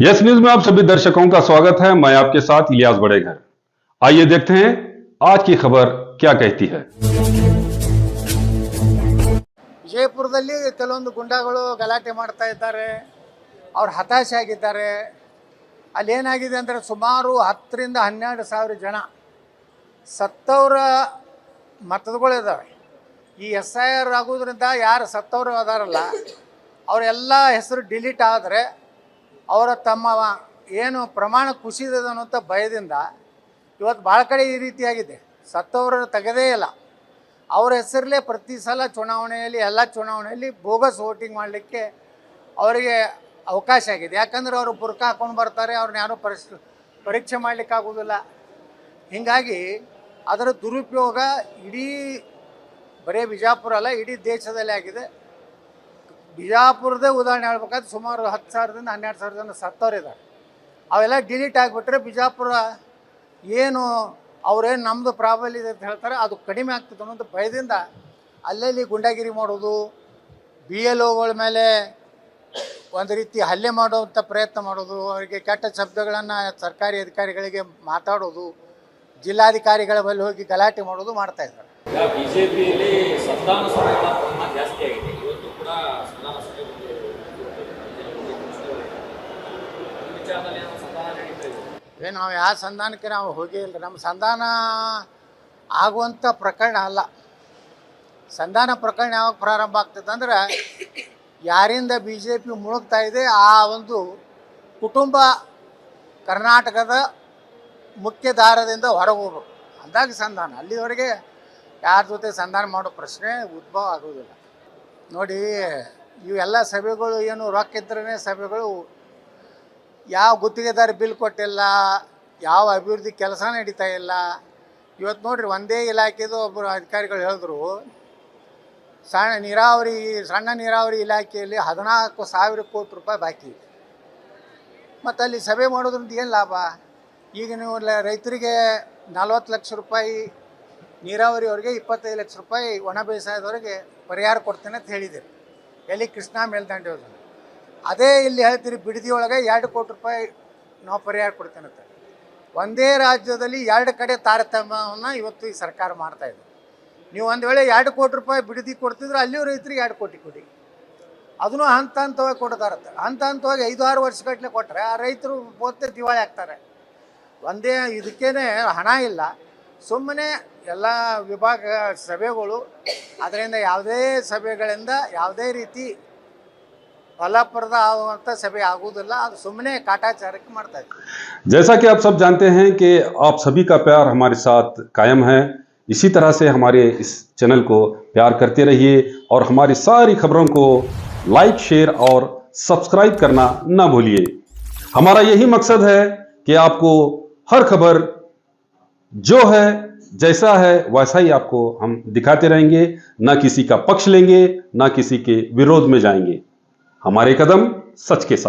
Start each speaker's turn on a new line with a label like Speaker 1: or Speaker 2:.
Speaker 1: Yes news में आप सभी दर्शकों का स्वागत है। मैं आपके साथ इलियास बड़ेघर। आइए देखते हैं आज की खबर क्या कहती है।
Speaker 2: ವಿಜಯಪುರದಲ್ಲಿ ಕೆಲವೊಂದು ಗುಂಡಾಗಳು ಗಲಾಟೆ ಮಾಡ್ತಾ ಇದ್ದಾರೆ, ಅವ್ರು ಹತಾಶೆ ಆಗಿದ್ದಾರೆ. ಅಲ್ಲಿ ಏನಾಗಿದೆ ಅಂದರೆ ಸುಮಾರು 10ರಿಂದ 12 ಸಾವಿರ ಜನ ಸತ್ತವರ ಮತಗಳಿದ್ದಾವೆ. ಈ SIR ಆಗೋದ್ರಿಂದ ಯಾರು ಸತ್ತವರು ಅದಾರಲ್ಲ ಅವರೆಲ್ಲ ಹೆಸರು ಡಿಲೀಟ್ ಆದರೆ ಅವರ ತಮ್ಮ ಏನು ಪ್ರಮಾಣ ಕುಸಿದ ಅನ್ನೋಂಥ ಭಯದಿಂದ ಇವತ್ತು ಭಾಳ ಕಡೆ ಈ ರೀತಿಯಾಗಿದೆ. ಸತ್ತವರು ತೆಗೆದೇ ಇಲ್ಲ, ಅವರ ಹೆಸರಲ್ಲೇ ಪ್ರತಿ ಸಲ ಚುನಾವಣೆಯಲ್ಲಿ ಎಲ್ಲ ಚುನಾವಣೆಯಲ್ಲಿ ಬೋಗಸ್ ವೋಟಿಂಗ್ ಮಾಡಲಿಕ್ಕೆ ಅವರಿಗೆ ಅವಕಾಶ ಆಗಿದೆ. ಯಾಕಂದರೆ ಅವರು ಬುರ್ಕ ಹಾಕ್ಕೊಂಡು ಬರ್ತಾರೆ, ಅವ್ರನ್ನ ಯಾರೂ ಪರೀಕ್ಷೆ ಮಾಡಲಿಕ್ಕೆ ಆಗೋದಿಲ್ಲ. ಹೀಗಾಗಿ ಅದರ ದುರುಪಯೋಗ ಇಡೀ ಬರೀ ಬಿಜಾಪುರ ಅಲ್ಲ, ಇಡೀ ದೇಶದಲ್ಲೇ ಆಗಿದೆ. ಬಿಜಾಪುರದೇ ಉದಾಹರಣೆ ಹೇಳ್ಬೇಕಾದ್ರೆ ಸುಮಾರು 10,000ದಿಂದ 12,000 ಜನ ಸತ್ತವರಿದ್ದಾರೆ. ಅವೆಲ್ಲ ಡಿಲೀಟ್ ಆಗಿಬಿಟ್ರೆ ಬಿಜಾಪುರ ಏನು ಅವ್ರೇನು ನಮ್ಮದು ಪ್ರಾಬಲ್ಯ ಇದೆ ಅಂತ ಹೇಳ್ತಾರೆ ಅದು ಕಡಿಮೆ ಆಗ್ತದೆ ಅನ್ನೋದು ಭಯದಿಂದ ಅಲ್ಲಲ್ಲಿ ಗುಂಡಾಗಿರಿ ಮಾಡೋದು, BLOಗಳ ಮೇಲೆ ಒಂದು ರೀತಿ ಹಲ್ಲೆ ಮಾಡುವಂಥ ಪ್ರಯತ್ನ ಮಾಡೋದು, ಅವರಿಗೆ ಕೆಟ್ಟ ಶಬ್ದಗಳನ್ನು ಸರ್ಕಾರಿ ಅಧಿಕಾರಿಗಳಿಗೆ ಮಾತಾಡೋದು, ಜಿಲ್ಲಾಧಿಕಾರಿಗಳ ಬಳಿ ಹೋಗಿ ಗಲಾಟೆ ಮಾಡೋದು ಮಾಡ್ತಾ ಇದ್ದಾರೆ.
Speaker 3: ಬಿಜೆಪಿಯಲ್ಲಿ ಸಂಧಾನ ಸಭೆಗಳ ಪ್ರಮಾಣ ಜಾಸ್ತಿ ಆಗಿದೆ. ಇವತ್ತು ಕೂಡ ಸಂಧಾನ ಸಭೆ ವಿಚಾರದಲ್ಲಿ ಸಂಧಾನ ನಡೀತಾ ಇದೆ.
Speaker 2: ನಾವು ಯಾವ ಸಂಧಾನಕ್ಕೆ ನಾವು ಹೋಗೇ ಇಲ್ಲ. ನಮ್ಮ ಸಂಧಾನ ಆಗುವಂಥ ಪ್ರಕರಣ ಅಲ್ಲ. ಸಂಧಾನ ಪ್ರಕರಣ ಯಾವಾಗ ಪ್ರಾರಂಭ ಆಗ್ತದೆ ಅಂದರೆ ಯಾರಿಂದ BJP ಮುಳುಗ್ತಾ ಇದೆ ಆ ಒಂದು ಕುಟುಂಬ ಕರ್ನಾಟಕದ ಮುಖ್ಯ ದಾರದಿಂದ ಹೊರಗೆ ಹೋಗ್ಬೇಕು ಅಂದಾಗ ಸಂಧಾನ. ಅಲ್ಲಿವರೆಗೆ ಯಾರ ಜೊತೆ ಸಂಧಾನ ಮಾಡೋ ಪ್ರಶ್ನೆ ಉದ್ಭವ ಆಗೋದಿಲ್ಲ. ನೋಡಿ, ಇವೆಲ್ಲ ಸಭೆಗಳು ಏನು ರೊಕ್ಕ ಇದ್ರೇ ಸಭೆಗಳು. ಯಾವ ಗುತ್ತಿಗೆದಾರ ಬಿಲ್ ಕೊಟ್ಟಿಲ್ಲ, ಯಾವ ಅಭಿವೃದ್ಧಿ ಕೆಲಸ ನಡೀತಾ ಇಲ್ಲ. ಇವತ್ತು ನೋಡ್ರಿ, ಒಂದೇ ಇಲಾಖೆದು ಒಬ್ಬರು ಅಧಿಕಾರಿಗಳು ಹೇಳಿದ್ರು, ಸಣ್ಣ ನೀರಾವರಿ ಇಲಾಖೆಯಲ್ಲಿ 14,000 ಕೋಟಿ ರೂಪಾಯಿ ಬಾಕಿ ಇದೆ. ಮತ್ತು ಅಲ್ಲಿ ಸಭೆ ಮಾಡೋದ್ರಿಂದ ಏನು ಲಾಭ? ಈಗ ನೀವು ರೈತರಿಗೆ 40 ಲಕ್ಷ ರೂಪಾಯಿ, ನೀರಾವರಿಯವರಿಗೆ 25 ಲಕ್ಷ ರೂಪಾಯಿ, ಒಣ ಬೇಸಾಯದವರಿಗೆ ಪರಿಹಾರ ಕೊಡ್ತೇನೆ ಅಂತ ಹೇಳಿದ್ದೀರಿ. ಎಲ್ಲಿ? ಕೃಷ್ಣಾ ಮೇಲ್ದಂಡೆ ಯೋಜನೆ. ಅದೇ ಇಲ್ಲಿ ಹೇಳ್ತೀರಿ ಬಿಡದಿಯೊಳಗೆ 2 ಕೋಟಿ ರೂಪಾಯಿ ನಾವು ಪರಿಹಾರ ಕೊಡ್ತೇನೆ ಅಂತ. ಒಂದೇ ರಾಜ್ಯದಲ್ಲಿ 2 ಕಡೆ ತಾರತಮ್ಯವನ್ನು ಇವತ್ತು ಈ ಸರ್ಕಾರ ಮಾಡ್ತಾಯಿದೆ. ನೀವು ಒಂದು ವೇಳೆ 2 ಕೋಟಿ ರೂಪಾಯಿ ಬಿಡದಿ ಕೊಡ್ತಿದ್ರೆ ಅಲ್ಲಿಯೂ ರೈತರಿಗೆ 2 ಕೋಟಿ ಕೊಡಿ. ಅದನ್ನು ಹಂತ ಹಂತವಾಗಿ ಕೊಡ್ತಾರತ್ತೆ. ಹಂತ ಹಂತವಾಗಿ 5-6 ವರ್ಷಗಟ್ಟಲೆ ಕೊಟ್ಟರೆ ಆ ರೈತರು ಪೋತೆ ದಿವಾಳಿ ಆಗ್ತಾರೆ. ಒಂದೇ ಇದಕ್ಕೇನೆ ಹಣ ಇಲ್ಲ, ಸುಮ್ಮನೆ ಎಲ್ಲ ವಿಭಾಗ ಸಭೆಗಳು. ಅದರಿಂದ ಯಾವುದೇ ಸಭೆಗಳಿಂದ ಯಾವುದೇ ರೀತಿ ಫಲಪ್ರದ ಆಗುವಂಥ ಸಭೆ ಆಗುವುದಿಲ್ಲ. ಅದು ಸುಮ್ಮನೆ ಕಾಟಾಚಾರಕ್ಕೆ ಮಾಡ್ತಾ ಇದ್ದಾರೆ.
Speaker 1: जैसा कि आप सब जानते हैं कि आप सभी का प्यार हमारे साथ कायम है। इसी तरह से हमारे इस चैनल को प्यार करते रहिए और हमारी सारी खबरों को लाइक, शेयर और सब्सक्राइब करना ना भूलिए। हमारा यही मकसद है कि आपको हर खबर जो है जैसा है वैसा ही आपको हम दिखाते रहेंगे, ना किसी का पक्ष लेंगे, ना किसी के विरोध में जाएंगे। हमारे कदम सच के साथ।